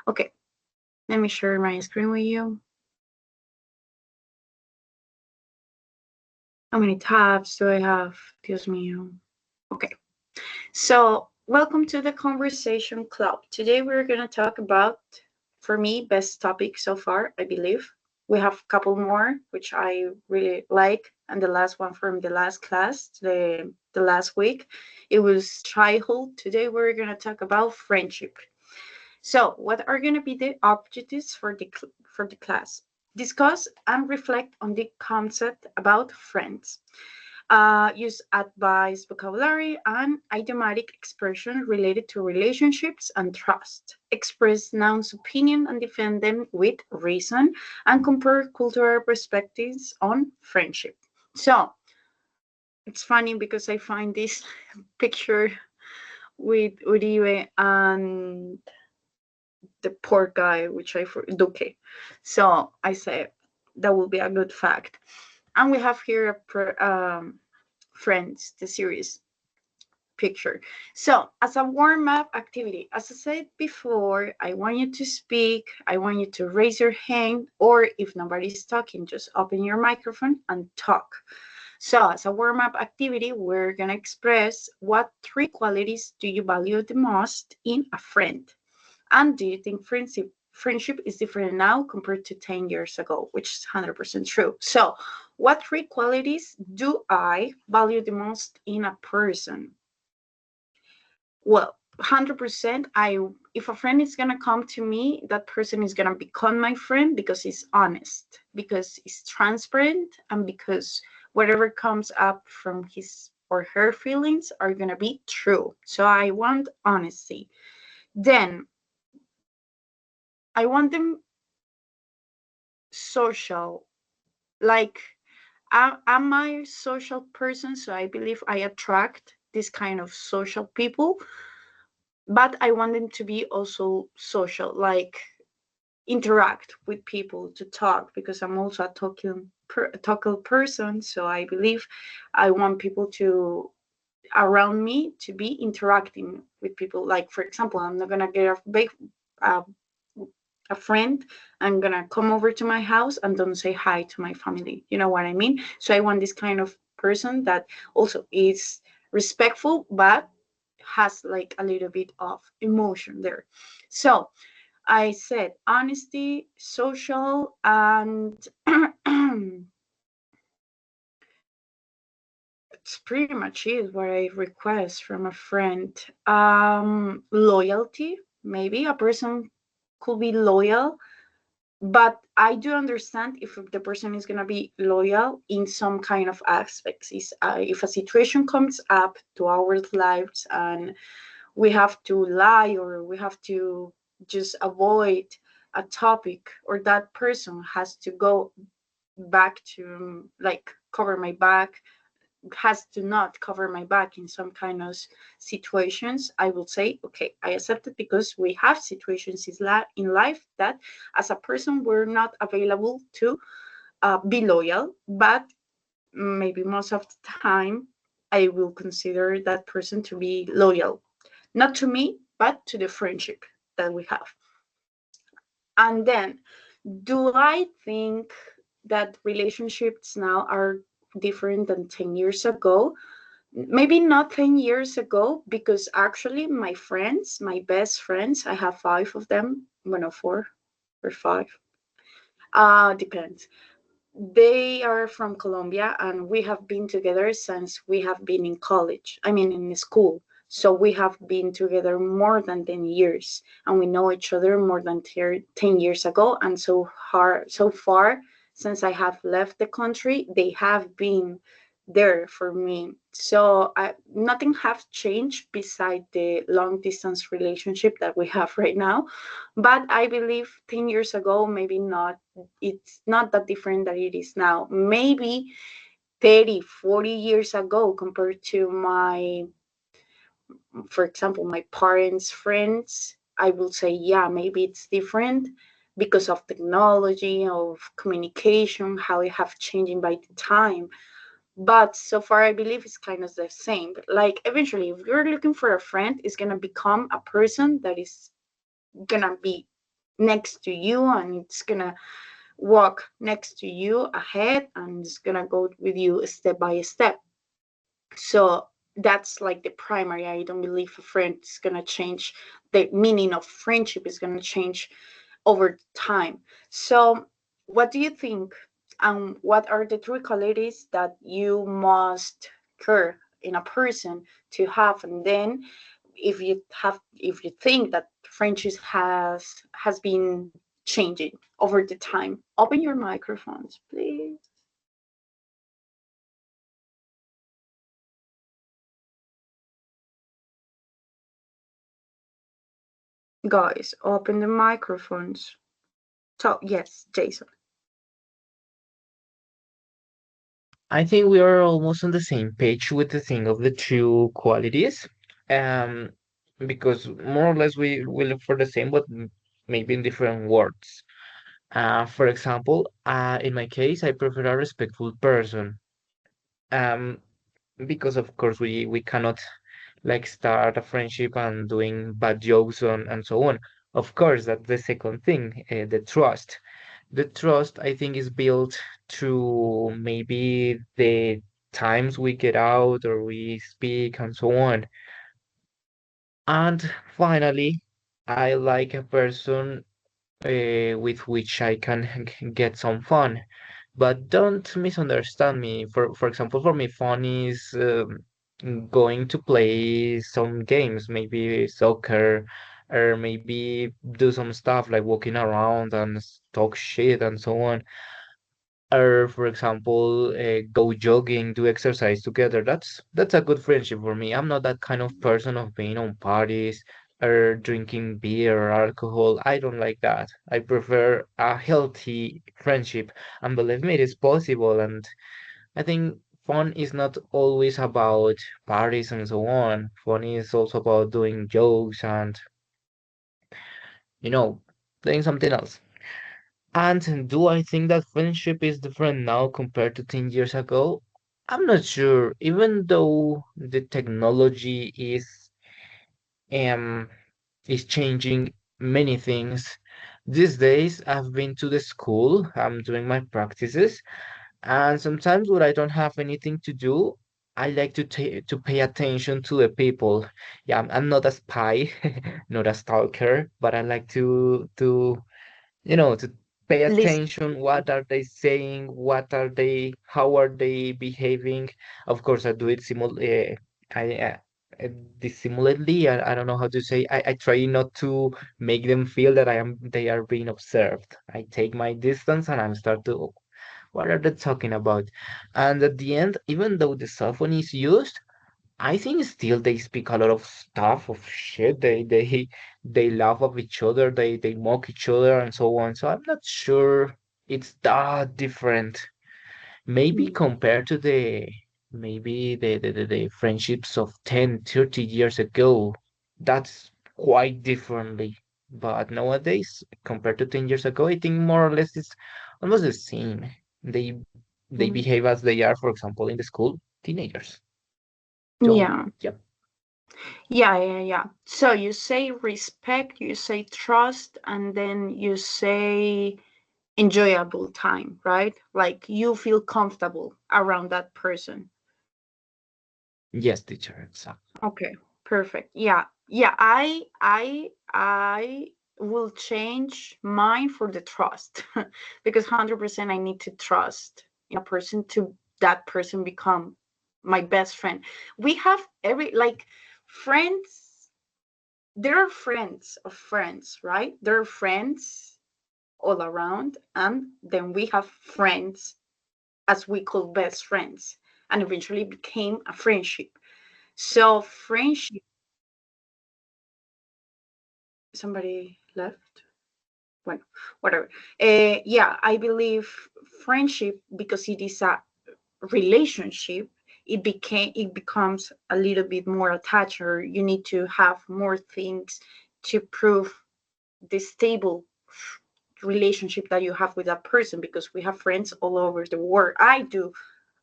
Okay, let me share my screen with you. How many tabs do I have? Dios mío. Okay, so welcome to the Conversation Club. Today we're going to talk about, for me, best topic so far, I believe. We have a couple more, which I really like. And the last one from the last class, the last week, it was childhood. Today we're going to talk about friendship. So, what are going to be the objectives for the class? Discuss and reflect on the concept about friends. Use advice, vocabulary, and idiomatic expression related to relationships and trust. Express nouns' opinion and defend them with reason, and compare cultural perspectives on friendship. So, it's funny because I find this picture with Uribe and the poor guy, which Duque. So I say that will be a good fact. And we have here Friends, the series picture. So as a warm-up activity, as I said before, I want you to speak. I want you to raise your hand, or if nobody's talking, just open your microphone and talk. So as a warm-up activity, we're gonna express what three qualities do you value the most in a friend. And do you think friendship is different now compared to 10 years ago, which is 100% true. So, what three qualities do I value the most in a person? Well, 100% if a friend is going to come to me, that person is going to become my friend because he's honest, because he's transparent, and because whatever comes up from his or her feelings are going to be true. So I want honesty. Then I want them social. Like, I'm a social person, so I believe I attract this kind of social people, but I want them to be also social, like interact with people, to talk, because I'm also a talking person. So I believe I want people to around me to be interacting with people. Like, for example, I'm not gonna get uh, a friend, I'm gonna come over to my house and don't say hi to my family. You know what I mean? So I want this kind of person that also is respectful, but has like a little bit of emotion there. So I said honesty, social, and it's pretty much it what I request from a friend. Loyalty, maybe a person could be loyal, but I do understand if the person is going to be loyal in some kind of aspects. Is if a situation comes up to our lives and we have to lie, or we have to just avoid a topic, or that person has to go back to like cover my back, has to not cover my back in some kind of situations, I will say, okay, I accept it, because we have situations in life that as a person we're not available to be loyal, but maybe most of the time I will consider that person to be loyal, not to me, but to the friendship that we have. And then, do I think that relationships now are different than 10 years ago? Maybe not 10 years ago, because actually my friends, my best friends, I have five of them, well, no, four or five, depends. They are from Colombia, and we have been together since we have been in college, I mean in school. So we have been together more than 10 years, and we know each other more than 10 years ago. And so far, since I have left the country, they have been there for me. So nothing has changed beside the long distance relationship that we have right now. But I believe 10 years ago, maybe not, it's not that different that it is now. Maybe 30, 40 years ago, compared to for example, my parents' friends, I will say, yeah, maybe it's different because of technology, of communication, how it have changing by the time. But so far, I believe it's kind of the same. But like, eventually, if you're looking for a friend, it's gonna become a person that is gonna be next to you, and it's gonna walk next to you ahead, and it's gonna go with you step by step. So that's like the primary. I don't believe a friend is gonna change. The meaning of friendship is gonna change over time. So what do you think? What are the three qualities that you must care in a person to have? And then if you think that friendship has been changing over the time, open your microphones, please. Guys, open the microphones. So yes, Jason. I think we are almost on the same page with the thing of the two qualities. Um, because more or less we look for the same, but maybe in different words. For example, in my case, I prefer a respectful person. Um, because of course we cannot like start a friendship and doing bad jokes and so on. Of course, that's the second thing, the trust. The trust, I think, is built through maybe the times we get out or we speak and so on. And finally, I like a person with which I can get some fun. But don't misunderstand me. For example, for me, fun is going to play some games, maybe soccer, or maybe do some stuff like walking around and talk shit and so on. Or for example, go jogging, do exercise together. That's a good friendship for me. I'm not that kind of person of being on parties or drinking beer or alcohol. I don't like that. I prefer a healthy friendship. And believe me, it is possible. And I think fun is not always about parties and so on. Fun is also about doing jokes and, you know, doing something else. And do I think that friendship is different now compared to 10 years ago? I'm not sure. Even though the technology um is changing many things. These days I've been to the school, I'm doing my practices, and sometimes when I don't have anything to do, I like to pay attention to the people. Yeah, I'm not a spy, not a stalker, but I like to pay Listen, attention. What are they saying? How are they behaving? Of course, I do it I dissimulately. I don't know how to say. I try not to make them feel that they are being observed. I take my distance and I start to, what are they talking about? And at the end, even though the cell phone is used, I think still they speak a lot of stuff of shit. They laugh at each other, they mock each other and so on. So I'm not sure it's that different. Maybe compared to the friendships of 10, 30 years ago, that's quite differently. But nowadays, compared to 10 years ago, I think more or less it's almost the same. They mm, behave as they are, for example, in the school, teenagers. So, yeah, yeah. yeah. So you say respect, you say trust, and then you say enjoyable time, right? Like you feel comfortable around that person. Yes, teacher, exactly. Okay, perfect. Yeah. I will change mine for the trust because 100% I need to trust in a person to that person become my best friend. We have every like friends. There are friends of friends, right? There are friends all around, and then we have friends as we call best friends, and eventually became a friendship. So friendship, somebody left. Well, whatever. Yeah, I believe friendship, because it is a relationship, it becomes a little bit more attached, or you need to have more things to prove the stable relationship that you have with that person, because we have friends all over the world. I do.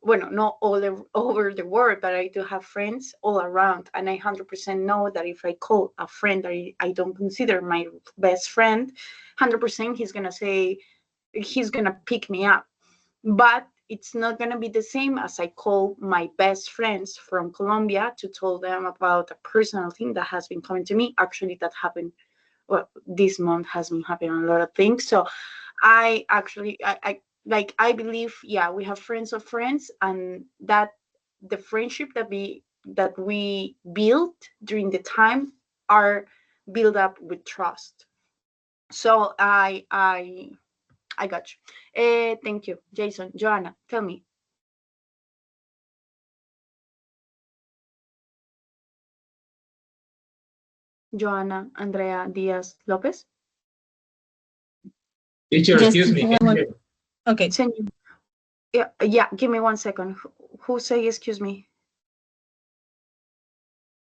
Well, not all over the world, but I do have friends all around, and I 100% know that if I call a friend that I don't consider my best friend, 100% he's gonna say, he's gonna pick me up. But it's not gonna be the same as I call my best friends from Colombia to tell them about a personal thing that has been coming to me. Actually, that happened. Well, this month has been happening a lot of things. So I believe, yeah, we have friends of friends, and that the friendship that we built during the time are built up with trust. So I got you. Thank you, Jason. Joanna, tell me. Joanna Andrea Diaz Lopez. Teacher, Just excuse me. okay. Yeah, give me 1 second. Who say excuse me?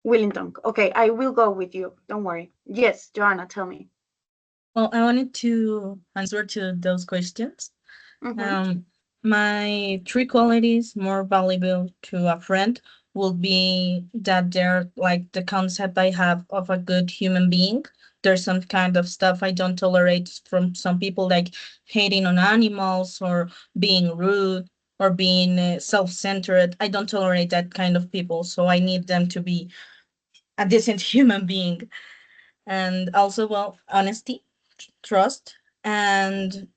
Willington. Okay, I will go with you. Don't worry. Yes, Joanna, tell me. Well, I wanted to answer to those questions. Mhm. My three qualities more valuable to a friend will be that they're like the concept I have of a good human being. There's some kind of stuff I don't tolerate from some people, like hating on animals or being rude or being self-centered. I don't tolerate that kind of people. So I need them to be a decent human being. And also, well, honesty, trust, and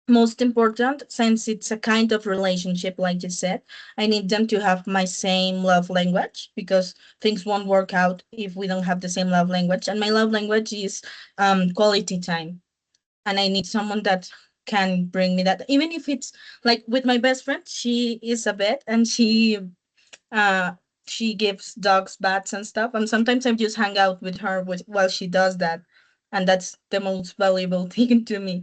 most important, since it's a kind of relationship, like you said, I need them to have my same love language, because things won't work out if we don't have the same love language. And my love language is quality time. And I need someone that can bring me that, even if it's like with my best friend. She is a vet, and uh she gives dogs baths and stuff, and sometimes I just hang out with her while she does that, and that's the most valuable thing to me,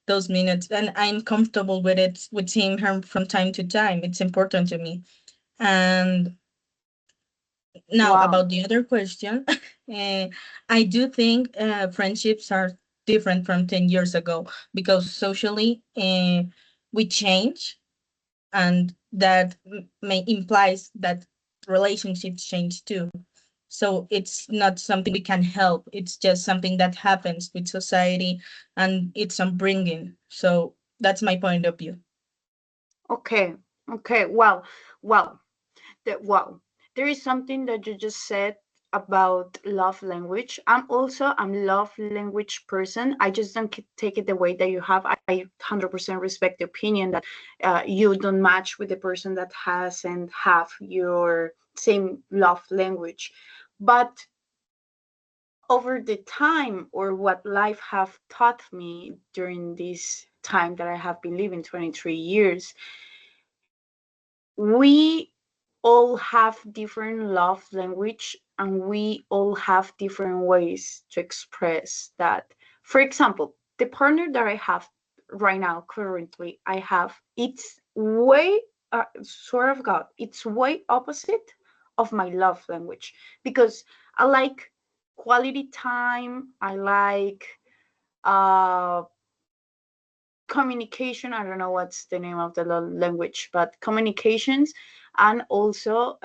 those minutes. And I'm comfortable with it, with seeing her from time to time. It's important to me. And now Wow. about the other question, I do think friendships are different from 10 years ago, because socially we change, and that may implies that relationships change too. So it's not something we can help. It's just something that happens with society and its upbringing. So that's my point of view. Okay. Okay. Well, well, there is something that you just said about love language. I'm love language person. I just don't take it the way that you have. I 100% respect the opinion that you don't match with the person that has and have your same love language. But over the time, or what life have taught me during this time that I have been living 23 years, we all have different love language, and we all have different ways to express that. For example, the partner that I have right now, currently I have, it's way sort of god, it's way opposite of my love language, because I like quality time, I like uh communication. I don't know what's the name of the language, but communications, and also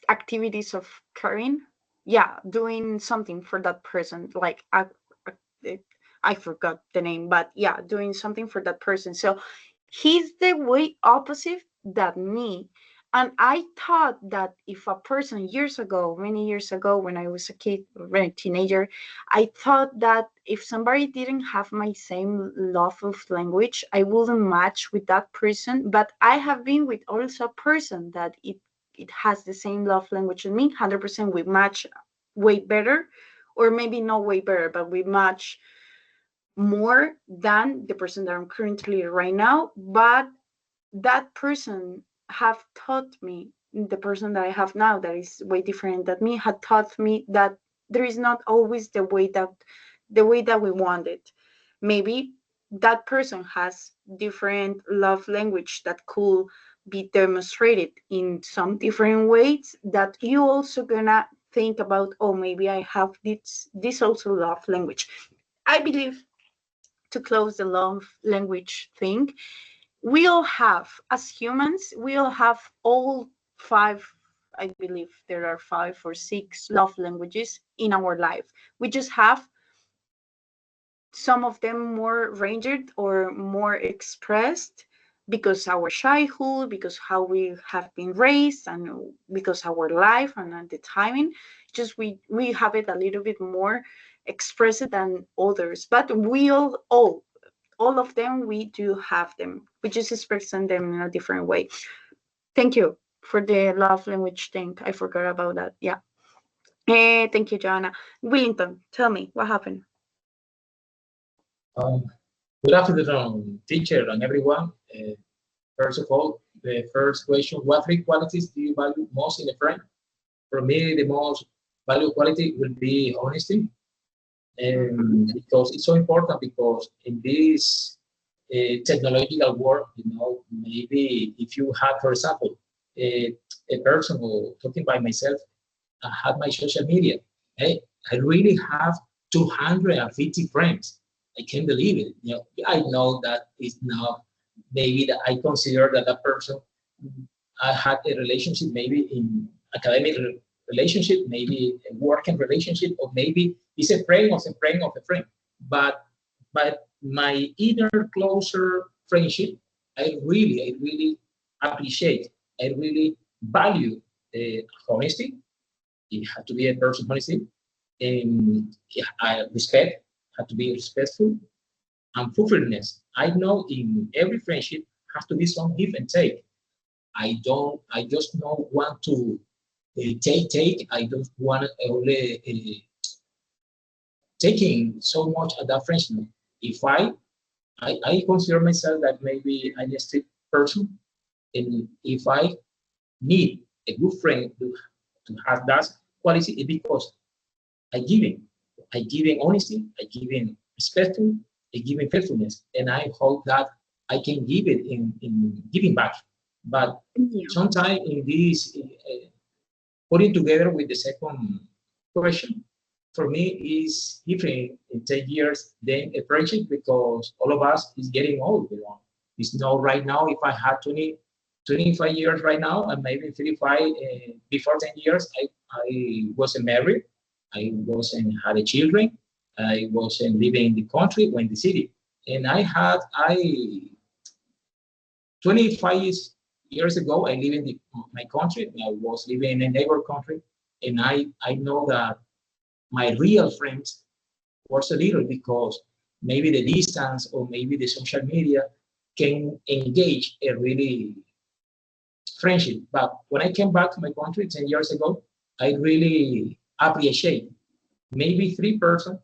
activities of caring. Yeah, doing something for that person, like I forgot the name, but yeah, doing something for that person. So he's the way opposite that me. And I thought that if a person years ago, many years ago, when I was a kid or a teenager, I thought that if somebody didn't have my same love of language, I wouldn't match with that person. But I have been with also a person that it has the same love language as me. 100% we match way better, or maybe not way better, but we match more than the person that I'm currently right now. But that person have taught me, the person that I have now that is way different than me, had taught me that there is not always the way that we want it. Maybe that person has different love language that could be demonstrated in some different ways, that you also gonna think about, oh, maybe I have this also love language. I believe, to close the love language thing, we all have, as humans, we all have all five I believe there are 5 or 6 love languages in our life. We just have some of them more ranged or more expressed because our childhood, because how we have been raised, and because our life and the timing. Just we have it a little bit more expressed than others, but we all of them, we do have them. We just expressing them in a different way. Thank you for the love language thing. I forgot about that. Yeah. Thank you, Joanna. Willington, tell me what happened. Good afternoon, teacher and everyone. First of all, the first question, what three qualities do you value most in a friend? For me, the most valuable quality will be honesty. Because it's so important, because in this technological world, maybe if you have, for example, a person who, talking by myself, I have my social media. I really have 250 friends. I can't believe it. I know that it's not, maybe that I consider that a person I had a relationship, maybe in academic relationship, maybe a working relationship, or maybe it's a friend of a friend of a friend. But my inner closer friendship, I really appreciate. I really value honesty. It had to be a person honesty, and respect had to be respectful, and fulfillment. I know in every friendship has to be some give and take. I just don't want to take. I don't want only taking so much of that friendship. If I consider myself that maybe I'm a strict person, and if I need a good friend to have that quality, it's because I give him honesty, I give him respect, I give him faithfulness, and I hope that I can give it in giving back. But sometimes in this putting together with the second question, for me is different in 10 years than a friendship, because all of us is getting old. It's not right now, if I had 25 years right now, and maybe 35 before 10 years, I wasn't married, I wasn't had a children, I wasn't living in the country or in the city. And I 25 years ago, I live in my country, and I was living in a neighbor country, and I know that my real friends was a little, because maybe the distance or maybe the social media can engage a really friendship. But when I came back to my country 10 years ago, I really appreciate maybe 3 persons,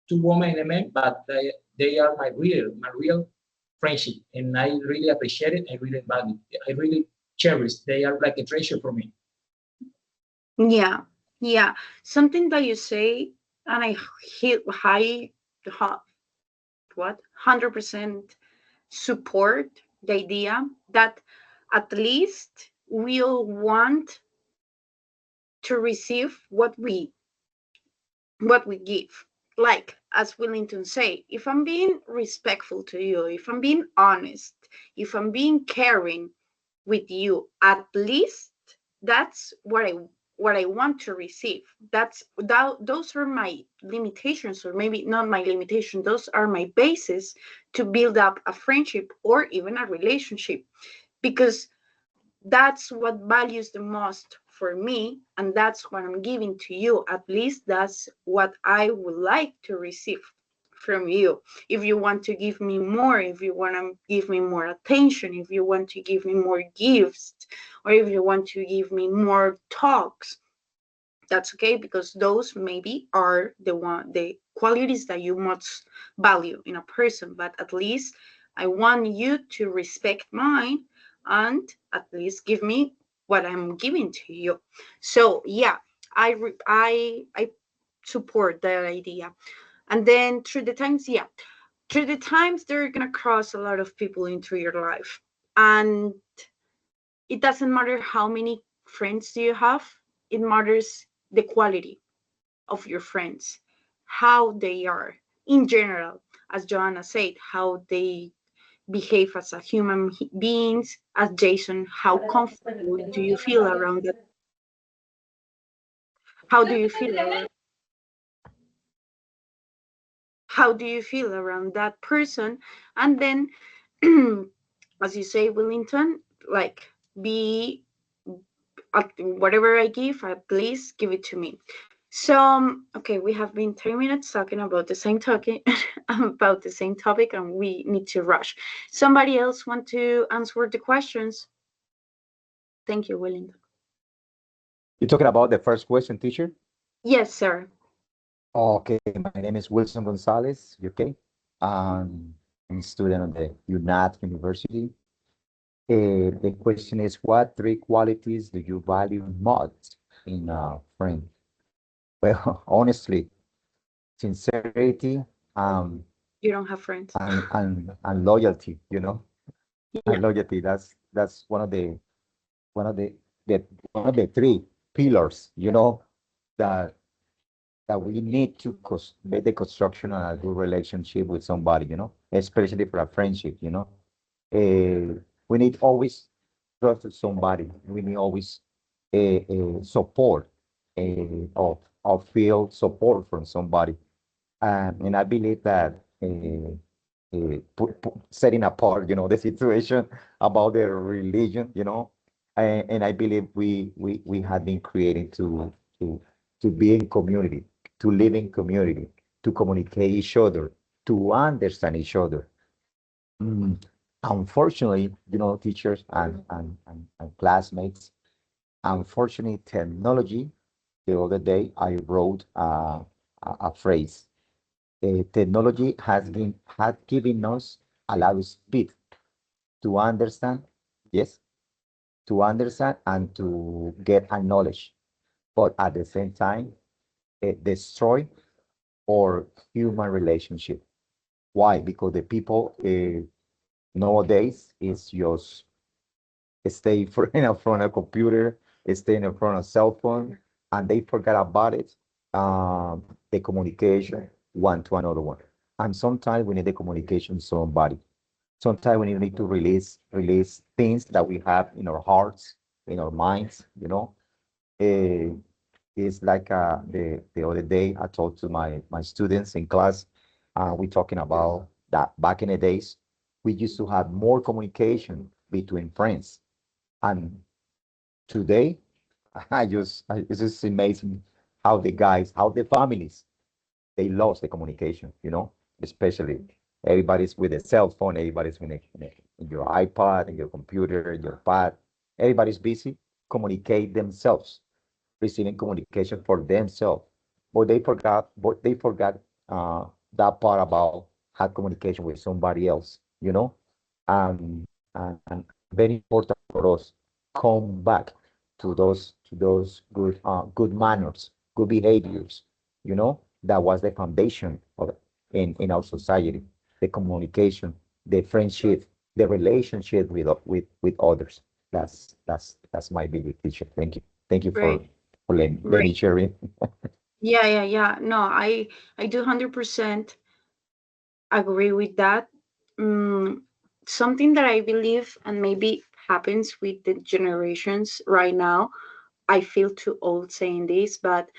2 women and a man, but they are my real friendship, and I really appreciate it. I really value it. I really cherish. They are like a treasure for me. Yeah. Something that you say, and I hit what 100% support the idea that at least we'll want to receive what we give. Like, as Willington say, if I'm being respectful to you, if I'm being honest, if I'm being caring with you, at least that's what I want to receive. Those are my limitations, or maybe not my limitation. Those are my basis to build up a friendship or even a relationship, because that's what values the most for me, and that's what I'm giving to you. At least that's what I would like to receive from you. If you want to give me more, if you want to give me more attention, if you want to give me more gifts, or if you want to give me more talks, that's okay, because those maybe are the qualities that you must value in a person. But at least I want you to respect mine, and at least give me what I'm giving to you. So yeah, I support that idea. And then through the times they're gonna cross a lot of people into your life, and it doesn't matter how many friends do you have. It matters the quality of your friends, how they are in general, as Joanna said, how they behave as a human beings. As Jason, how comfortable do you feel around that How do you feel around, how do you feel around that person? And then as you say, Wellington, like, be whatever I give, at least give it to me. So okay, we have been 3 minutes talking about the same topic, about the same topic, and we need to rush. Somebody else want to answer the questions? Thank you, Wellington. You're talking about the first question, teacher? Yes, sir. Okay, my name is Wilson Gonzalez, UK. I'm a student at the UNAT University. The question is, what three qualities do you value most in a friend? Well, honestly, sincerity, You don't have friends. and loyalty, Yeah. and loyalty. That's one of the one of the three pillars, that that we need to make the construction of a good relationship with somebody, especially for a friendship, we need always trust somebody. We need always support, or feel support from somebody. And I believe that setting apart, the situation about the religion, and I believe we have been created to to be in community, to live in community, to communicate each other, to understand each other. Mm, Unfortunately, teachers and classmates, unfortunately, technology, the other day I wrote a phrase. Technology had given us a lot of speed to understand, yes, to understand and to get a knowledge, but at the same time, it destroy our human relationship. Why? Because the people nowadays is just stay for, in front of a computer, stay in front of cell phone, and they forget about it. The communication one to another one, and sometimes we need the communication with somebody. Sometimes we need to release things that we have in our hearts, in our minds. Uh, it's like the other day I talked to my students in class. We talking about that back in the days we used to have more communication between friends, and today it's just amazing how the guys, how the families, they lost the communication, especially everybody's with a cell phone, everybody's in your iPad, in your computer, in your pad. Everybody's busy communicate themselves, receiving communication for themselves. But they forgot that part about have communication with somebody else, um, and very important for us come back to those good manners, good behaviors. That was the foundation of in our society, the communication, the friendship, the relationship with others. That's my belief, teacher. Thank you for Great. letting me Great. share it. Yeah. No, I do 100% agree with that. Mm, Something that I believe, and maybe happens with the generations right now. I feel too old saying this, but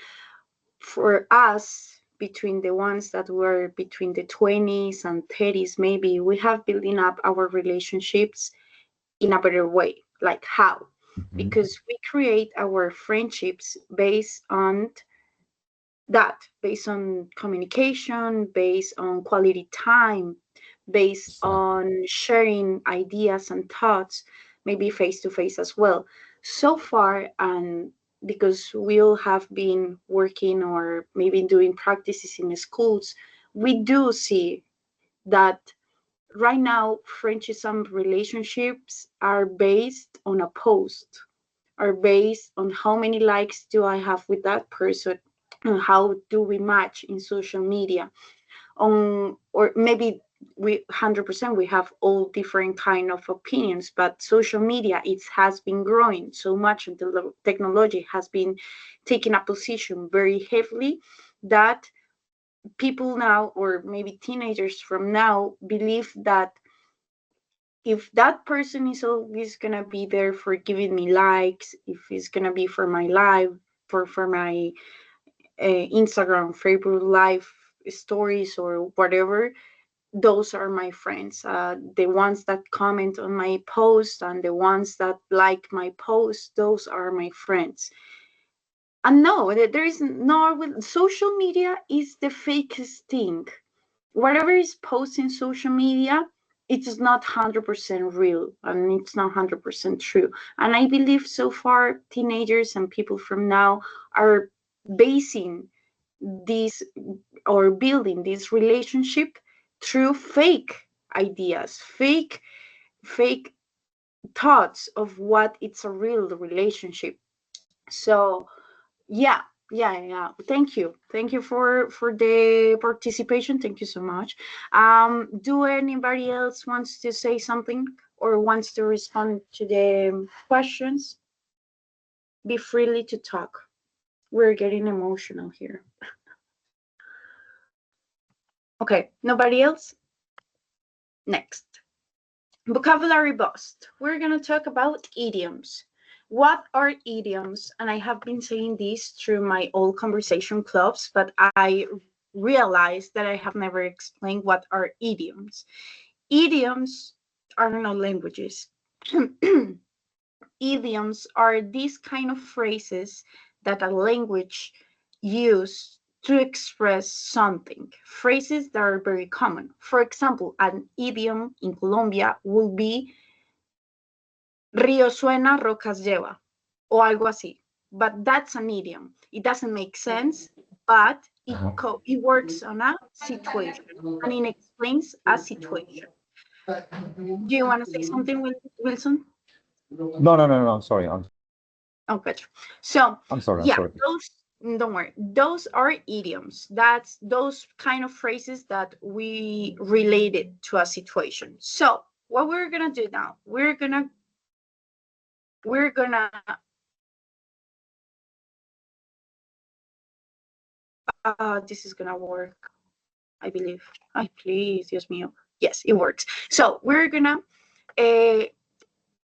for us, between the ones that were between the 20s and 30s, maybe we have building up our relationships in a better way. Like how? Mhm. Because we create our friendships based on communication, based on quality time, based Exactly. on sharing ideas and thoughts, maybe face to face as well. So far, and because we all have been working or maybe doing practices in schools, we do see that right now friendships and relationships are based on a post, are based on how many likes do I have with that person, and how do we match in social media. Or maybe we 100% we have all different kind of opinions, but social media, it has been growing so much, and the technology has been taking a position very heavily, that people now, or maybe teenagers from now, believe that if that person is always gonna be there for giving me likes, if it's gonna be for my life, for my Instagram, Facebook live stories or whatever, those are my friends. The ones that comment on my post and the ones that like my post, those are my friends. And no, there is no, social media is the fakest thing. Whatever is posted in social media, it's not 100% real and it's not 100% true. And I believe so far teenagers and people from now are basing this or building this relationship through fake ideas, fake thoughts of what it's a real relationship. So yeah, thank you for the participation. Thank you so much. Do anybody else wants to say something or wants to respond to the questions? Be freely to talk. We're getting emotional here. Okay, nobody else? Next, vocabulary bust. We're gonna talk about idioms. What are idioms? And I have been saying this through my old conversation clubs, but I realized that I have never explained what are idioms. Idioms are not languages. Idioms are these kind of phrases that a language uses to express something. Phrases that are very common. For example, an idiom in Colombia will be Río suena, rocas lleva, o algo así. But that's an idiom. It doesn't make sense, but it works on a situation and it explains a situation. Do you want to say something, Wilson? No. Sorry. Oh, gotcha. So I'm sorry. yeah, don't worry. Those are idioms. That's those kind of phrases that we related to a situation. So what we're gonna do now, we're gonna this is gonna work, I believe. Please, Dios mío. Yes, it works. So we're gonna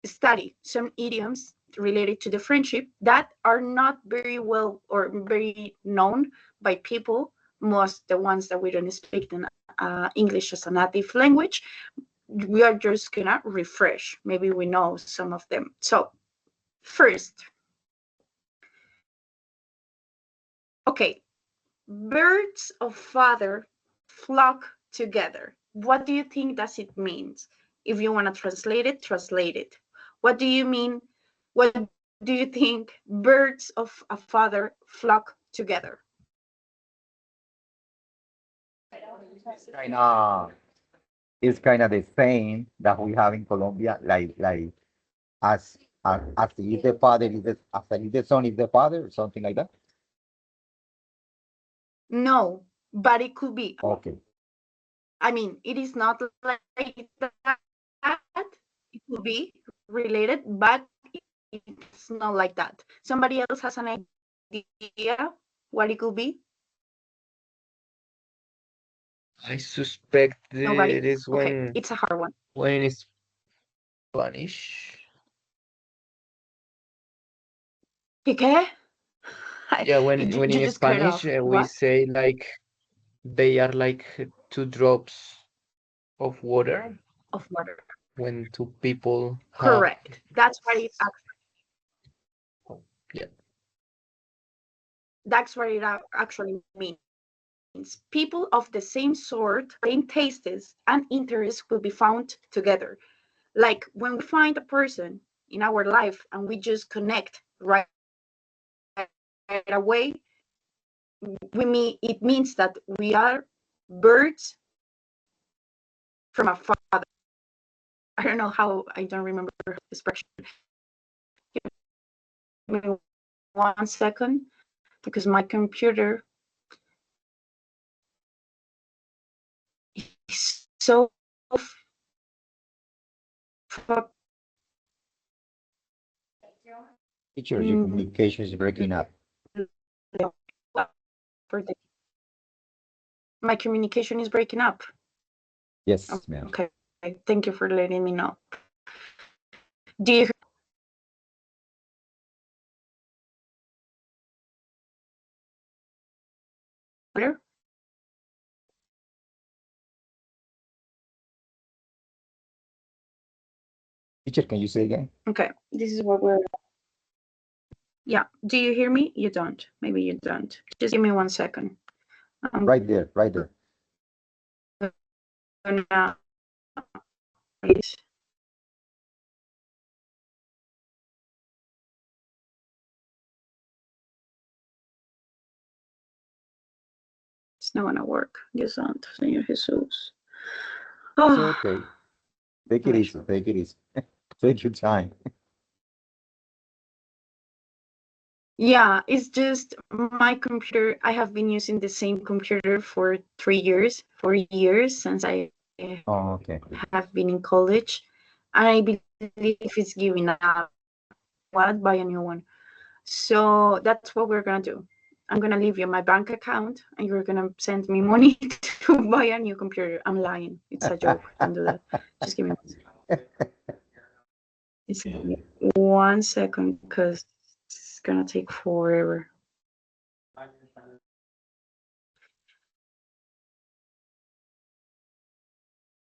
study some idioms related to the friendship that are not very well or very known by people, most the ones that we don't speak in English as a native language. We are just gonna refresh. Maybe we know some of them. So first, okay, birds of feather flock together. What do you think does it mean? If you want to translate it, translate it. What do you mean? What do you think birds of a feather flock together? It's kind of the same that we have in Colombia, like as as if the father is the as if the son is the father, or something like that. No, but it could be. Okay. I mean, it is not like that. It could be related, but it's not like that. Somebody else has an idea what it could be? I suspect Nobody? it is Okay, it's a hard one. when it's Spanish. ¿Qué? Yeah, when You in just cut Spanish off. we What? say like they are like two drops of water Of water. when two people have. Correct. That's what it actually. Yeah. That's what it actually means. People of the same sort, same tastes, and interests will be found together. Like when we find a person in our life and we just connect right away, it means that we are birds from a father. I don't know how, I don't remember the expression. Give me 1 second because my computer is so Teacher, your communication is breaking up. My communication is breaking up. Yes, ma'am. Okay, thank you for letting me know. Do you Better? Teacher, can you say again? Okay, this is what we're. Yeah, do you hear me? You don't. Maybe you don't. Just give me 1 second. I'm Right there, right there. gonna. It's not gonna work. Dios santo, Señor Jesús. It's Oh, okay. Take it easy, take it easy. Take your time. yeah, it's just my computer. I have been using the same computer for 3 years, 4 years since I Oh, okay. have been in college. And I believe it's giving up. What? Buy a new one. So that's what we're gonna do. I'm gonna leave you my bank account, and you're gonna send me money to buy a new computer. I'm lying. It's a joke. Don't do that. Just give me. Just give me 1 second, because it's gonna take forever.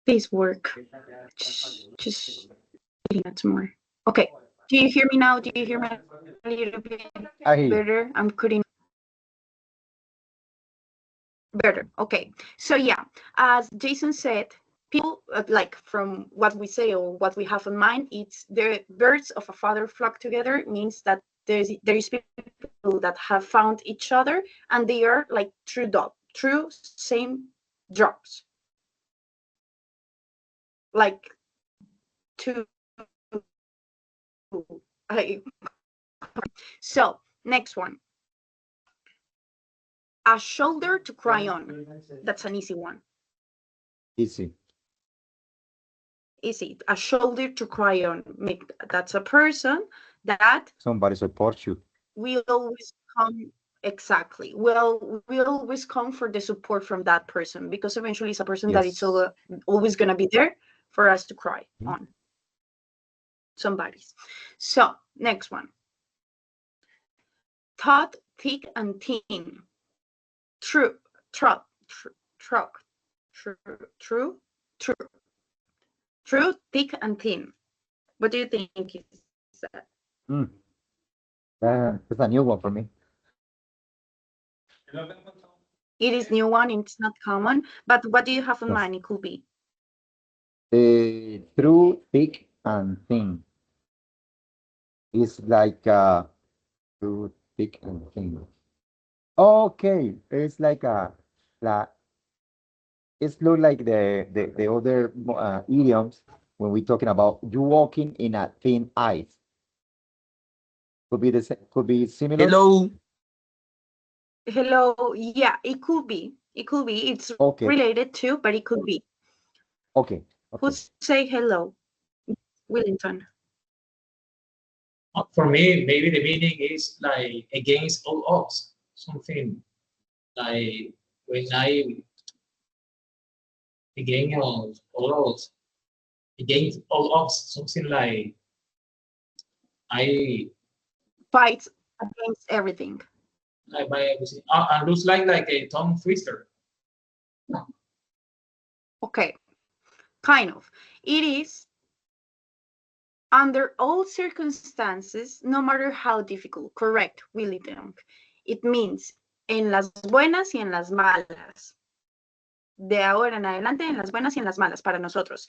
Please work. Just minutes more. Okay. Do you hear me now? Do you hear me a little bit I hear you. better? I'm cutting better. Okay. So yeah, as Jason said, people like from what we say or what we have in mind, it's the birds of a father flock together means that there is people that have found each other and they are like true same jobs. Like two. So next one. A shoulder to cry on. That's an easy one. Easy. Easy. A shoulder to cry on. That's a person that Somebody supports you. will always come. Exactly. Well, we always come for the support from that person because eventually it's a person that is Yes. always going to be there for us to cry on. Somebody's. So next one. Thought, thick, and thin. True, thick, and thin. What do you think is that? It's a new one for me. It is new one. It's not common. But what do you have in Yes. mind? It could be True, thick, and thin. It's like true, thick, and thin. Okay, it's like it's look like the other idioms when we're talking about you walking in a thin ice. Could be could be similar. Hello. hello. Yeah, it could be. It could be. It's Okay. related to, but it could be. Okay. Who Okay. say hello? Willington. For me, maybe the meaning is like against all odds, something like when I against all odds, against all odds, something like I Fights against everything. and looks like a tongue twister. Okay, kind of. It is under all circunstances, no matter how difficult. Correct, Willington. It means en las buenas y en las malas. De ahora en adelante, en las buenas y en las malas para nosotros.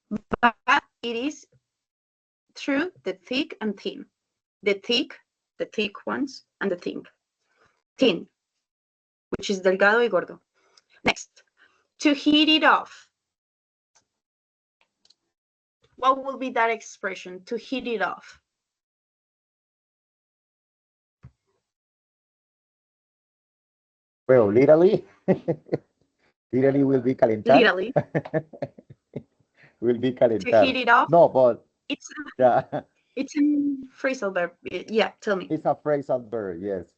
But it is through the thick and thin. The thick ones, and the thin, which is delgado y gordo. Next, to heat it off. What will be that expression? To heat it off. Well, literally, literally will be calentar. Literally. Will be To calentar. heat it off. No, but It's yeah, it's a phrasal verb. Yeah, tell me. it's a phrasal verb, yes.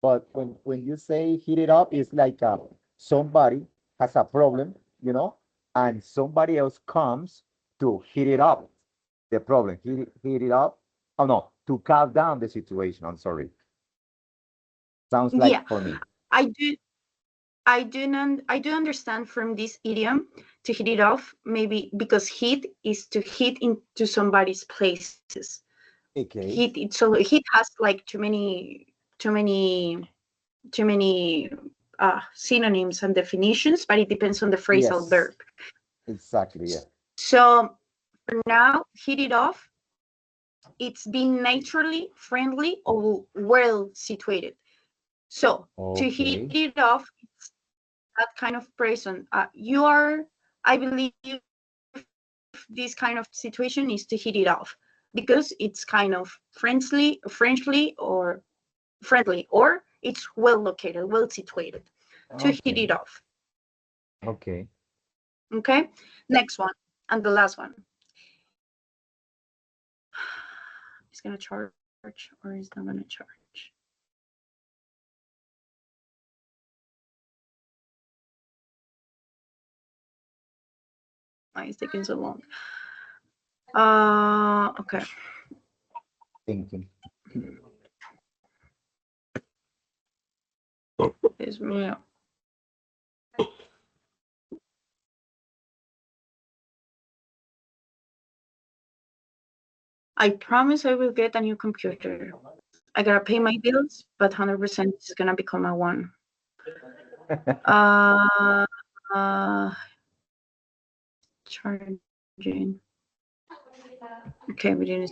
But when you say heat it up, it's like somebody has a problem, and somebody else comes to heat it up, the problem, heat it up. Oh no, to calm down the situation. I'm sorry. Sounds like Yeah, for me. I do. I do understand from this idiom to hit it off, maybe because hit is to hit into somebody's places. Okay. Hit has like too many synonyms and definitions, but it depends on the phrasal Yes. verb. Exactly. Yeah. So for now, hit it off. It's being naturally friendly or well situated. So to hit Okay. it off, it's that kind of person. You are, I believe, this kind of situation is to hit it off because it's kind of friendly, or it's well located, well situated. To hit Okay. it off. Okay. Okay. Next one and the last one. It's gonna charge or is not gonna charge? Why is taking so long? Okay. Thinking. It's real. I promise I will get a new computer. I gotta pay my bills, but 100% is gonna become a one. Charging. Okay, we didn't.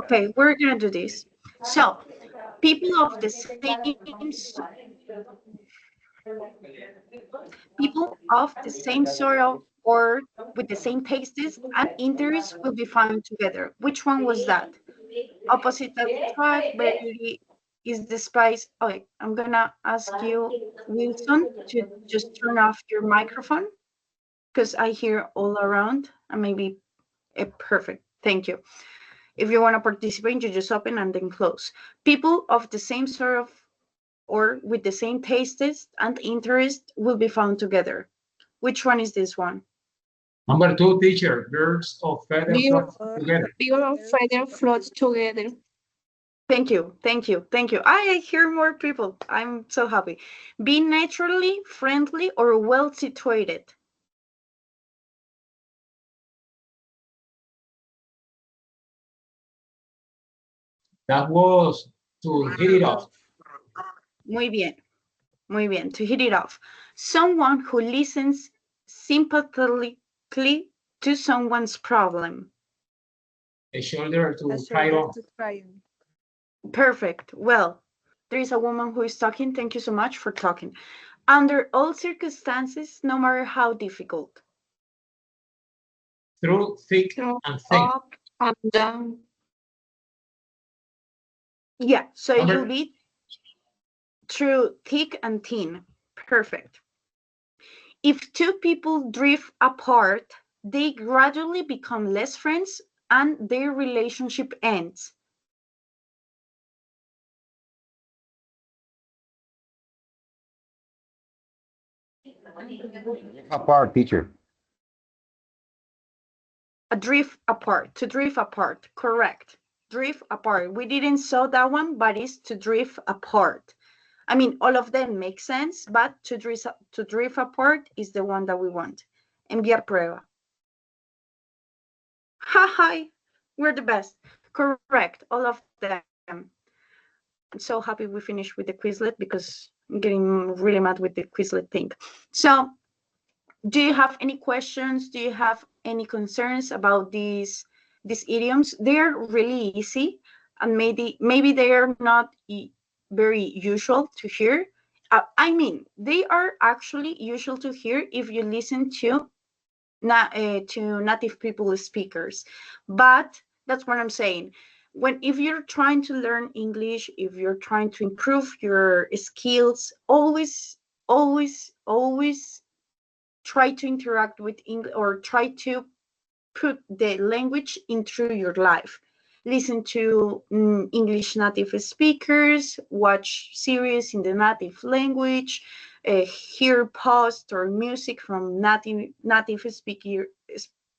Okay, we're gonna do this. So, people of the same sort of or with the same tastes and interests will be found together. Which one was that? Opposite attract, very is the spice. Okay, I'm gonna ask you, Wilson, to just turn off your microphone because I hear all around and maybe perfect. Thank you. If you want to participate, you just open and then close. People of the same sort of or with the same tastes and interest will be found together. Which one is this one? Number 2, teacher, birds of feather flock together. People of feather floats together. Thank you, thank you, thank you. I hear more people. I'm so happy. Be naturally friendly or well situated. That was to hit it off. Muy bien, muy bien. To hit it off. Someone who listens sympathetically to someone's problem. A shoulder to cry on. Perfect. Well, there is a woman who is talking. Thank you so much for talking. Under all circumstances, no matter how difficult. Through thick Through and thin. up and down. Yeah, so it Number- will be through thick and thin. Perfect. If two people drift apart, they gradually become less friends and their relationship ends. Apart, teacher. A drift apart, to drift apart, correct. Drift apart. We didn't saw that one, but it's to drift apart. I mean, all of them make sense, but to drift apart is the one that we want. Enviar prueba. Hi, we're the best. Correct, all of them. I'm so happy we finished with the Quizlet because I'm getting really mad with the Quizlet thing. So, do you have any questions? Do you have any concerns about these idioms? They're really easy, and maybe they are not very usual to hear. I mean, they are actually usual to hear if you listen to native people speakers, but that's what I'm saying. If you're trying to learn English, if you're trying to improve your skills, always, always, always try to interact with English or try to put the language into your life. Listen to English native speakers, watch series in the native language, hear posts or music from native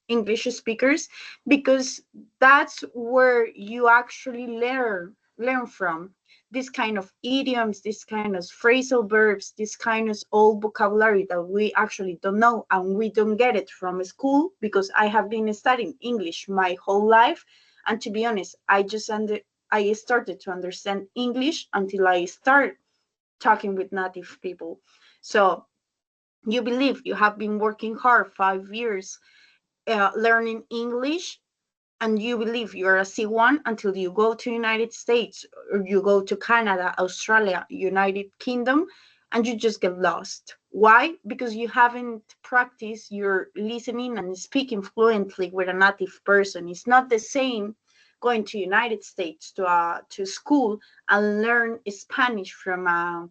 English speakers, because that's where you actually learn from this kind of idioms, this kind of phrasal verbs, this kind of old vocabulary that we actually don't know, and we don't get it from school, because I have been studying English my whole life. And to be honest, I started to understand English until I started talking with native people. So you believe you have been working hard 5 years learning English, and you believe you're a C1 until you go to United States, or you go to Canada, Australia, United Kingdom, and you just get lost. Why? Because you haven't practiced your listening and speaking fluently with a native person. It's not the same going to United States to school and learn Spanish from a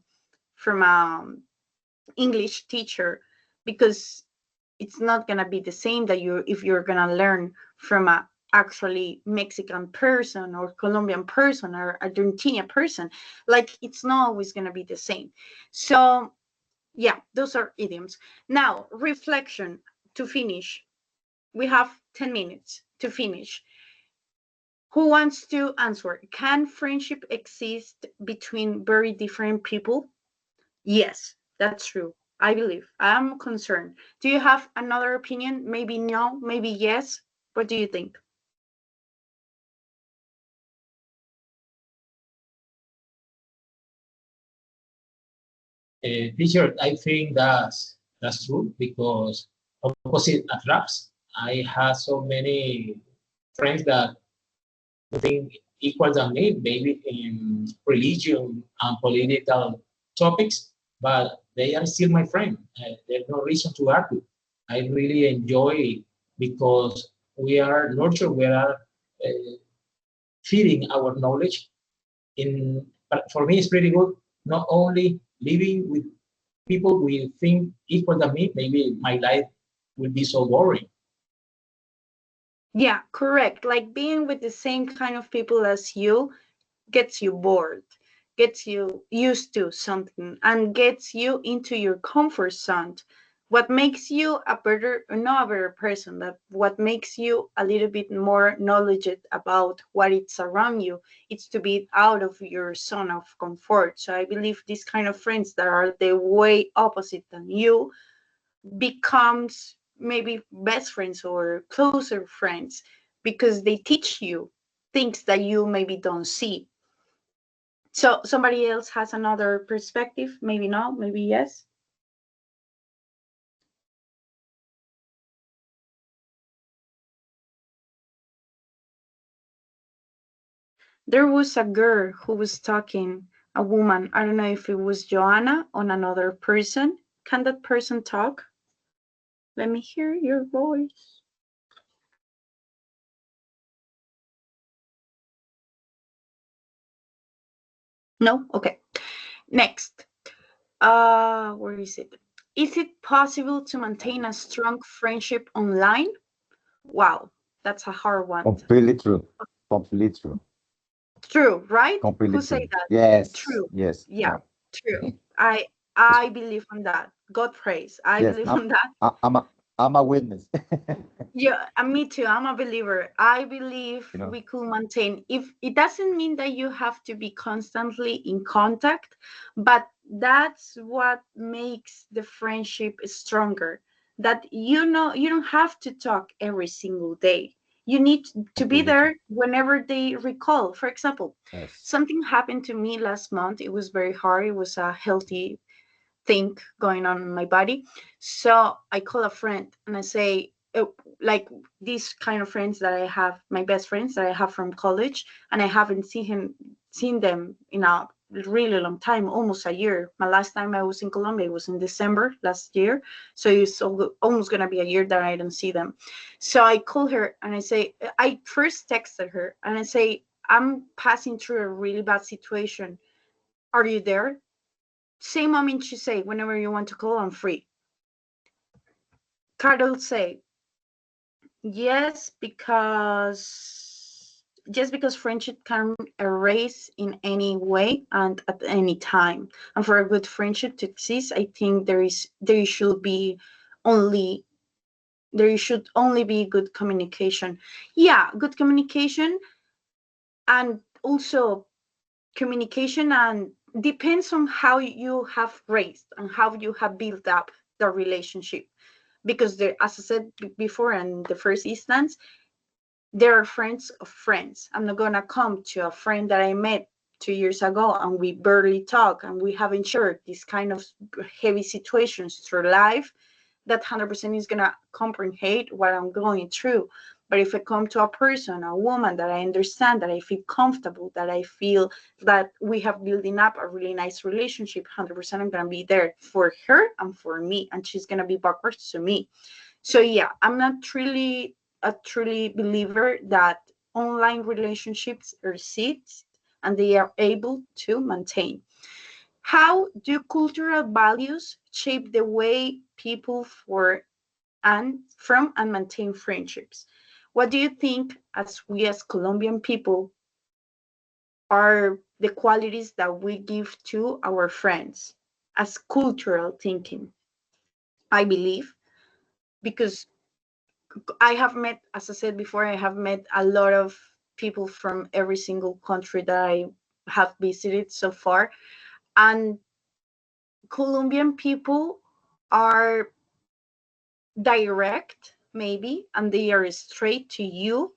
English teacher, because it's not gonna be the same that if you're gonna learn from a actually Mexican person or Colombian person or Argentinian person. Like, it's not always gonna be the same. So yeah, those are idioms. Now, reflection to finish. We have 10 minutes to finish. Who wants to answer? Can friendship exist between very different people? Yes, that's true. I believe. I'm concerned. Do you have another opinion? Maybe no, maybe yes. What do you think? Teacher, I think that's true, because opposite attracts. I have so many friends that think equal than me, maybe in religion and political topics, but they are still my friend. There's no reason to argue. I really enjoy, because we are nurtured, we are feeding our knowledge. But for me, it's pretty good. Not only living with people we think equal than me, maybe my life will be so boring. Yeah, correct. Like, being with the same kind of people as you gets you bored, gets you used to something, and gets you into your comfort zone. What makes you not a better person, but what makes you a little bit more knowledgeable about what is around you, it's to be out of your zone of comfort. So I believe these kind of friends that are the way opposite than you becomes maybe best friends or closer friends, because they teach you things that you maybe don't see. So somebody else has another perspective, maybe no, maybe yes. There was a girl who was talking, a woman. I don't know if it was Joanna or another person. Can that person talk? Let me hear your voice. No? Okay. Next. Where is it? Is it possible to maintain a strong friendship online? Wow, that's a hard one. Completely true. Completely true. True, right? Completely Who say true. that? Yes. True. Yes. Yeah, true. Yes. I believe on that. God praise. I Yes. believe on that. I'm a witness. Yeah, and me too. I'm a believer. I believe You know. we could maintain. If it doesn't mean that you have to be constantly in contact, but that's what makes the friendship stronger. That you don't have to talk every single day. You need to be Completely true. there whenever they recall. For example, Yes. something happened to me last month. It was very hard. It was a healthy thing going on in my body. So I call a friend and I say, like, these kind of friends that I have, my best friends that I have from college, and I haven't seen them in a really long time, almost a year. My last time I was in Colombia was in December last year, so it's almost gonna be a year that I don't see them. So I call her and I say, I first texted her and I say, I'm passing through a really bad situation. Are you there? Same moment she say, whenever you want to call, I'm free. Carol say, yes, because just because friendship can erase in any way and at any time. And for a good friendship to exist, I think there should only be good communication. Yeah, good communication, and also communication and depends on how you have raised and how you have built up the relationship. Because there, as I said before in the first instance, there are friends of friends. I'm not gonna come to a friend that I met 2 years ago and we barely talk and we haven't shared this kind of heavy situations through life. That 100% is gonna comprehend what I'm going through. But if I come to a person, a woman that I understand, that I feel comfortable, that I feel that we have building up a really nice relationship, 100% I'm gonna be there for her and for me, and she's gonna be backwards to me. So yeah, I'm not really a truly believer that online relationships exist and they are able to maintain. How do cultural values shape the way people from and maintain friendships? What do you think, as we as Colombian people, are the qualities that we give to our friends as cultural thinking? I believe, because I have met, as I said before, I have met a lot of people from every single country that I have visited so far. And Colombian people are direct, maybe, and they are straight to you.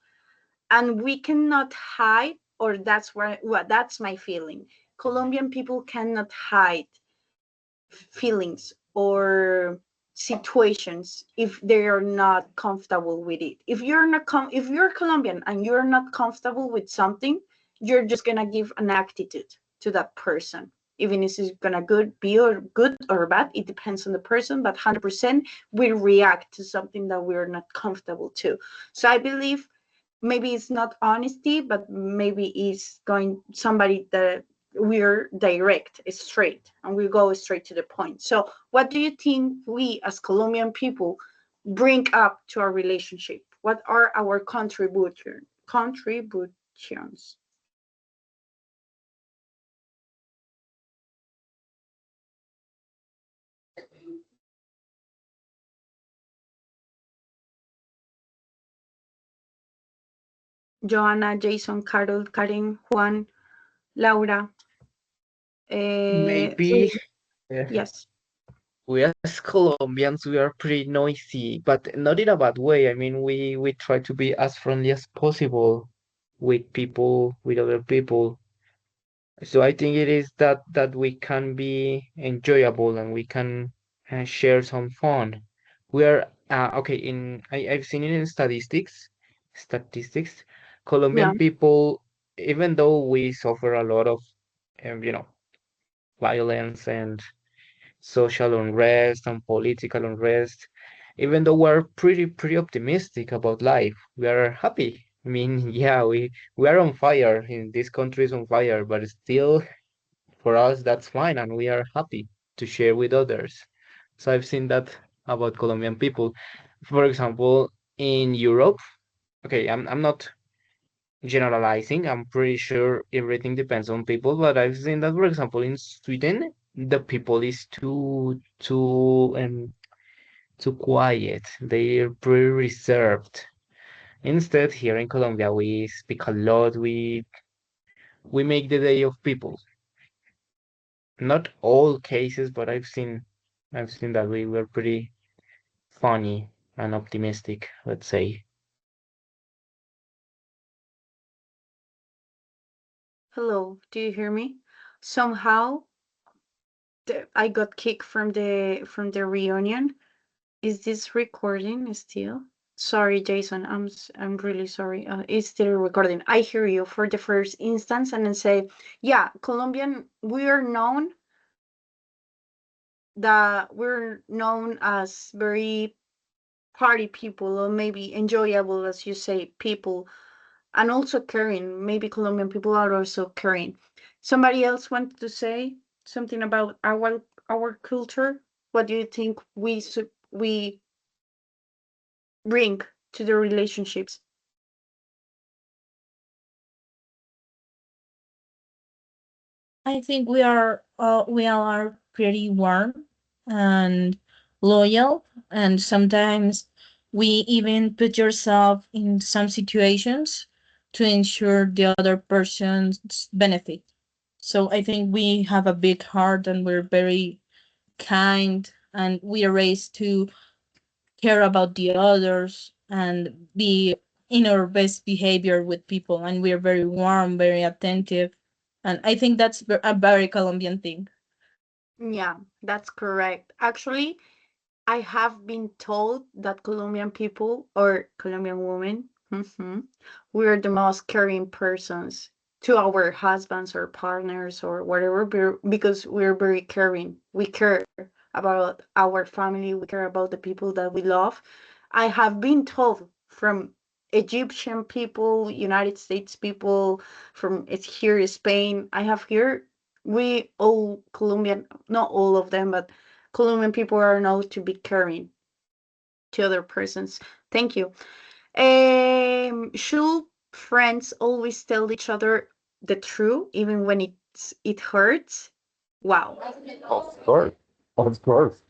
And we cannot hide, or that's my feeling. Colombian people cannot hide feelings or situations if they are not comfortable with it. If you're Colombian and you're not comfortable with something, you're just gonna give an attitude to that person. Even if it's gonna be good or bad, it depends on the person, but 100% we react to something that we're not comfortable to. So I believe maybe it's not honesty, but maybe it's going somebody that we're direct, straight, and we go straight to the point. So what do you think we as Colombian people bring up to our relationship? What are our contributions? Joanna, Jason, Carol, Karen, Juan, Laura. Maybe Yes. we as Colombians, we are pretty noisy, but not in a bad way. I mean, we try to be as friendly as possible with people, with other people. So I think it is that we can be enjoyable and we can share some fun. We are okay. I've seen it in statistics. Yeah. Colombian people, even though we suffer a lot of, you know, violence and social unrest and political unrest, even though we're pretty optimistic about life, we are happy. I mean, yeah, we are on fire in this country is on fire, but still for us that's fine and we are happy to share with others. So I've seen that about Colombian people. For example, in Europe, okay, I'm not generalizing. I'm pretty sure everything depends on people, but I've seen that, for example, in Sweden, the people is too quiet. They're pretty reserved. Instead, here in Colombia, we speak a lot. We make the day of people. Not all cases, but I've seen that we were pretty funny and optimistic, let's say. Hello, do you hear me? Somehow I got kicked from the reunion. Is this recording still? Sorry, Jason. I'm really sorry. It's still recording. I hear you for the first instance, and then say, yeah, Colombian. We're known as very party people, or maybe enjoyable, as you say, people, and also caring. Maybe Colombian people are also caring. Somebody else wanted to say something about our culture. What do you think we bring to the relationships? I think we all are pretty warm and loyal, and sometimes we even put yourself in some situations to ensure the other person's benefit. So I think we have a big heart and we're very kind, and we are raised to care about the others and be in our best behavior with people, and we're very warm, very attentive, and I think that's a very Colombian thing. Yeah, that's correct. Actually, I have been told that Colombian people or Colombian women, we're the most caring persons to our husbands or partners or whatever, because we're very caring. We care about our family, we care about the people that we love. I have been told from Egyptian people, United States people, from it's here in Spain. I have here, we all Colombian, not all of them, but Colombian people are known to be caring to other persons. Thank you. Should friends always tell each other the truth, even when it hurts? Wow. Of course, of course.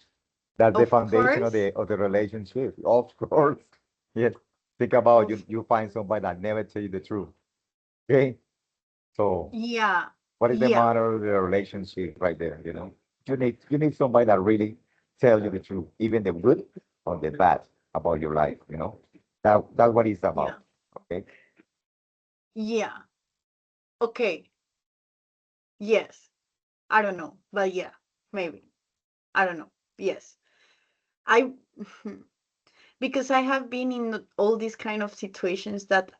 That's the Of foundation course. of the relationship. Of course. Yes. Think about Of you find somebody that never tell you the truth. Okay? So yeah. what is the Yeah. matter of the relationship right there, you know? You need somebody that really tell you the truth, even the good or the bad about your life, you know? That's what it's Yeah. about. Okay. Yeah. Okay. Yes. I don't know, but yeah, maybe. I don't know. Yes. I because I have been in all these kind of situations that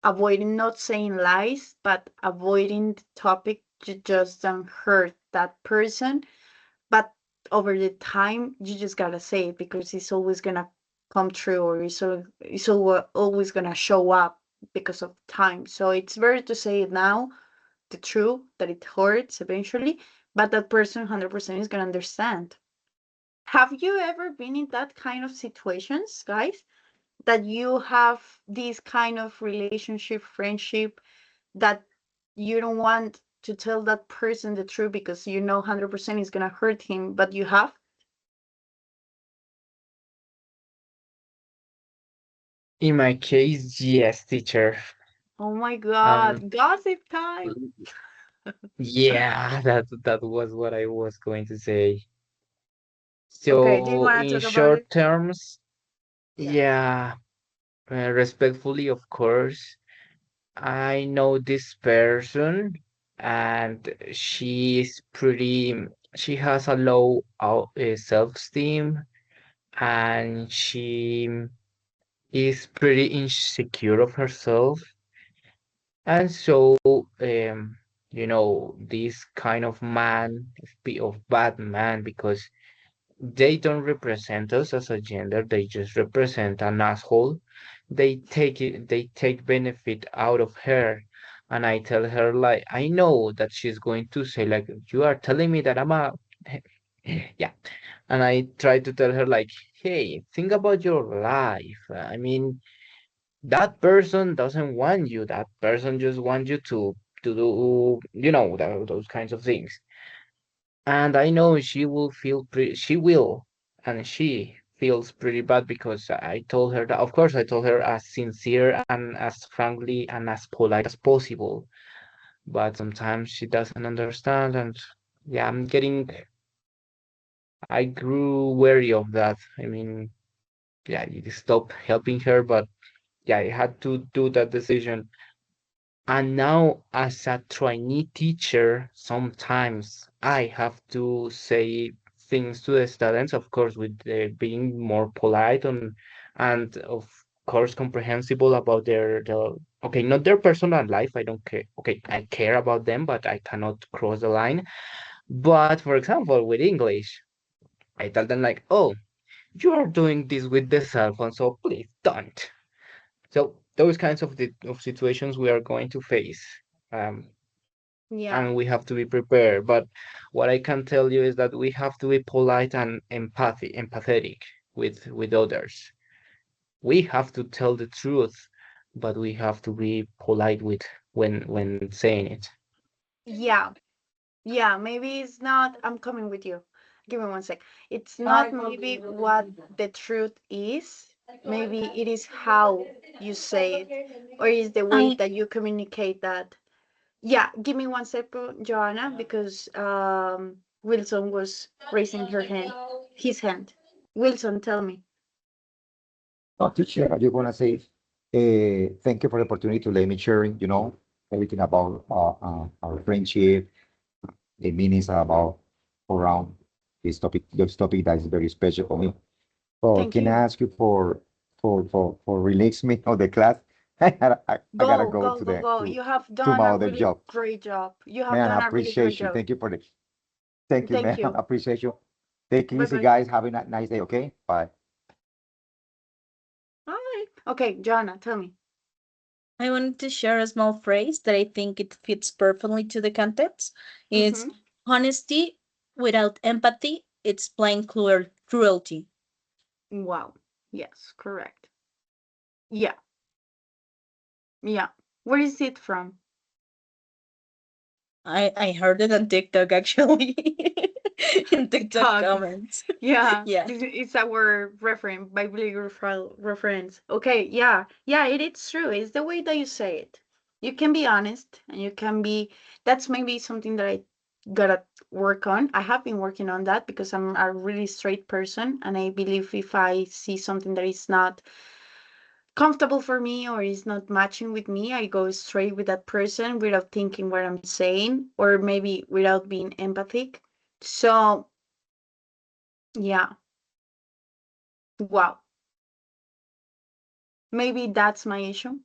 avoiding not saying lies, but avoiding the topic to just don't hurt that person. But over the time, you just gotta say it because it's always gonna come true, or always gonna show up because of time. So it's better to say it now, the truth, that it hurts eventually, but that person 100% is gonna understand. Have you ever been in that kind of situations, guys? That you have this kind of relationship, friendship, that you don't want to tell that person the truth because you know 100% is gonna hurt him, but you have? In my case, yes, teacher. Oh my Um, God, gossip time. yeah, that was what I was going to say. Okay, do you So want to in talk about it? short terms, Yeah. yeah, respectfully, of course, I know this person, and she has a low self-esteem, and she is pretty insecure of herself. And so, this kind of man, of bad man, because they don't represent us as a gender, they just represent an asshole. They take benefit out of her. And I tell her, like, I know that she's going to say, like, you are telling me that I'm a, yeah. And I try to tell her, like, hey, think about your life. I mean, that person doesn't want you. That person just wants you to do, those kinds of things. And I know she will, and she feels pretty bad because I told her that. Of course, I told her as sincere and as frankly and as polite as possible. But sometimes she doesn't understand, and yeah, I grew wary of that. I mean, yeah, you stop helping her, but yeah, I had to do that decision. And now, as a trainee teacher, sometimes I have to say things to the students, of course, with being more polite and of course comprehensible about okay, not their personal life. I don't care. Okay, I care about them, but I cannot cross the line. But for example, with English, I tell them like, oh, you are doing this with the cell phone, so please don't. So those kinds of situations we are going to face. Um, Yeah. and we have to be prepared. But what I can tell you is that we have to be polite and empathetic with others. We have to tell the truth, but we have to be polite with when saying it. Yeah, yeah, maybe it's not. I'm coming with you. Give me one sec. It's not maybe what the truth is. Maybe it is how you say it, or is the way I that you communicate that. Yeah, give me one second, Joanna, because Wilson was raising his hand. Wilson, tell me. No, teacher, I just want to say, thank you for the opportunity to let me sharing, everything about our friendship, the meanings about around this topic that is very special for me. So Thank can I you. ask you for release me of the class? I gotta Go, go go, go, go. You have to done my a other really job. great job. You have Man, I done a really great appreciate you. job. Thank you for this. Thank you, Thank man. I you. appreciate you. Take it Bye easy, bye. guys. Have a nice day, okay? Bye. Bye. Okay, Joanna, tell me. I wanted to share a small phrase that I think it fits perfectly to the context. It's Mm-hmm. honesty without empathy. It's plain cruelty. Wow. Yes, correct. Yeah, yeah. Where is it from? I heard it on TikTok actually. In TikTok TikTok. comments. Yeah, Yeah. it's our reference, biblical reference. Okay, yeah, yeah, it is true. It's the way that you say it. You can be honest, and you can be. That's maybe something that I gotta work on. I have been working on that because I'm a really straight person, and I believe if I see something that is not comfortable for me or is not matching with me, I go straight with that person without thinking what I'm saying, or maybe without being empathic. So, yeah, wow. Maybe that's my issue.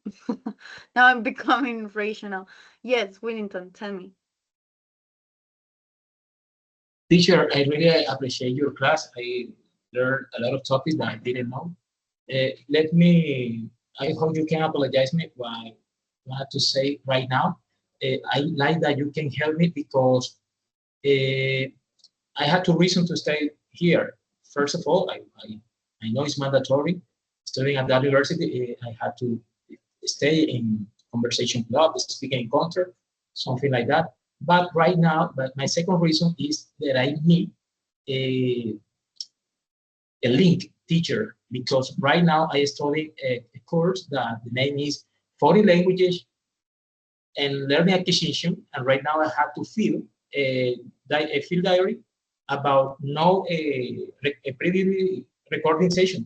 Now I'm becoming rational. Yes, Willington, tell me. Teacher, I really appreciate your class. I learned a lot of topics that I didn't know. Let me, I hope you can apologize me what I want to say right now. I like that you can help me because I had two reasons to stay here. First of all, I know it's mandatory. Studying at that university, I had to stay in conversation club, speaking encounter, something like that. But right now, but my second reason is that I need a, a link teacher because right now I study a course that the name is Foreign Languages and Learning Acquisition. And right now I have to fill a field diary about no a previous recording session.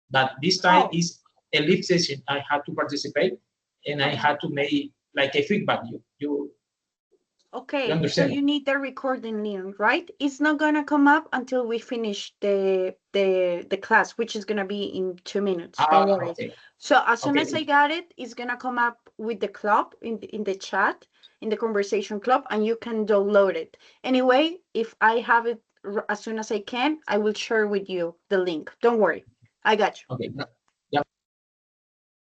But this time Oh, is a live session. I had to participate and I okay. had to make like a feedback. You Okay, so understand? you need the recording link, right? It's not gonna come up until we finish the class, which is gonna be in 2 minutes. Don't Ah, worry. okay. So as soon Okay. as I got it, it's gonna come up with the club in the chat, in the conversation club, and you can download it. Anyway, if I have it as soon as I can, I will share with you the link. Don't worry. I got you. Okay. Yeah.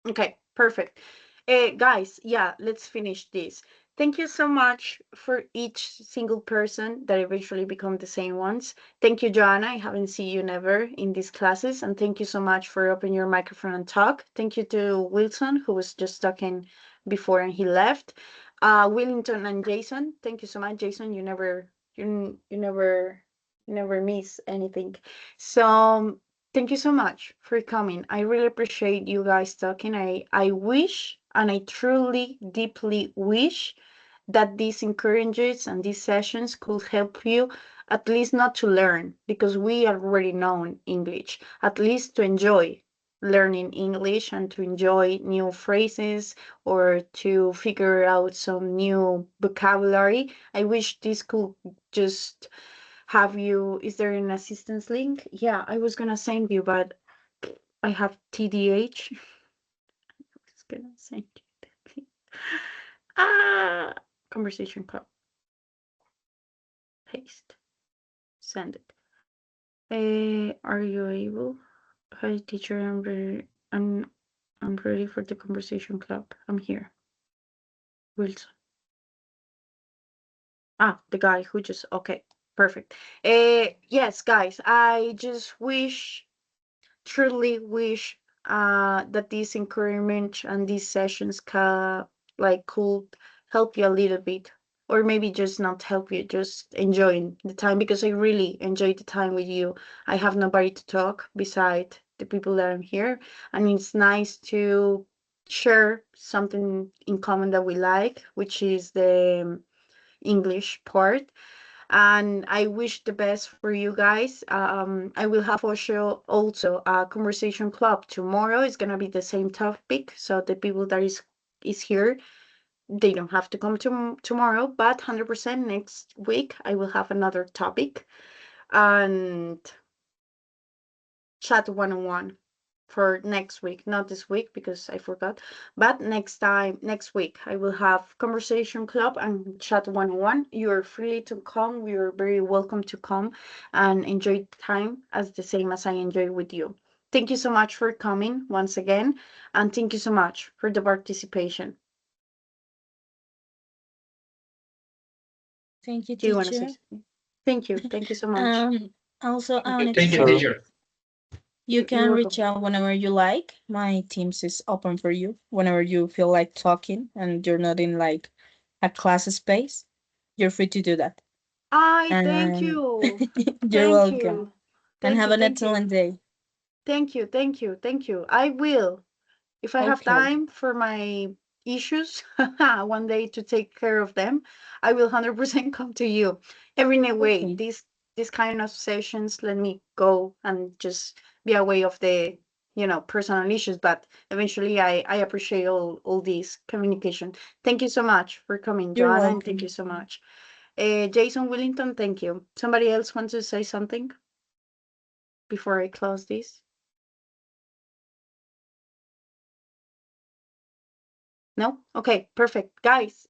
Okay, perfect. Guys, yeah, let's finish this. Thank you so much for each single person that eventually become the same ones. Thank you, Joanna. I haven't seen you never in these classes. And thank you so much for opening your microphone and talk. Thank you to Wilson, who was just talking before and he left. Willington and Jason, thank you so much. Jason, you never miss anything. So thank you so much for coming. I really appreciate you guys talking. I wish, and I truly, deeply wish that these encourages and these sessions could help you at least not to learn, because we already know English, at least to enjoy learning English and to enjoy new phrases or to figure out some new vocabulary. I wish this could just have you. Is there an assistance link? Yeah, I was gonna send you, but I have TDH. I was gonna send you that link. Ah, conversation club. Paste. Send it. Are you able? Hi, teacher. I'm ready for the conversation club. I'm here. Wilson. Ah, the guy who just okay. Perfect. Yes, guys. I just truly wish that this encouragement and these sessions could help you a little bit or maybe just not help you, just enjoying the time, because I really enjoyed the time with you. I have nobody to talk beside the people that I'm here, and it's nice to share something in common that we like, which is the English part. And I wish the best for you guys. I will have also a conversation club tomorrow. It's gonna be the same topic, so the people that is here, they don't have to come tomorrow, but 100% next week I will have another topic, and chat one-on-one for next week, not this week because I forgot, but next week I will have conversation club and chat one-on-one. You're free to come. You're very welcome to come and enjoy time as the same as I enjoy with you. Thank you so much for coming once again, and thank you so much for the participation. Thank you, Do you want to say teacher. something? Thank you so much. Also, I Okay, wanted to thank you, say teacher. you You're can welcome. reach out whenever you like. My Teams is open for you whenever you feel like talking and you're not in like a class space. You're free to do that. Thank And you. you're Thank welcome. you. And Thank have you. an Thank you. excellent day. Thank you. Thank you. Thank you. I will. If I have Okay. time for my issues one day to take care of them, I will 100% come to you. Every way, Okay. this kind of sessions let me go and just be away of the personal issues. But eventually, I appreciate all this communication. Thank you so much for coming, You're Joanna, and thank welcome. you so much. Jason Willington, thank you. Somebody else wants to say something before I close this? No? Okay, perfect. Guys,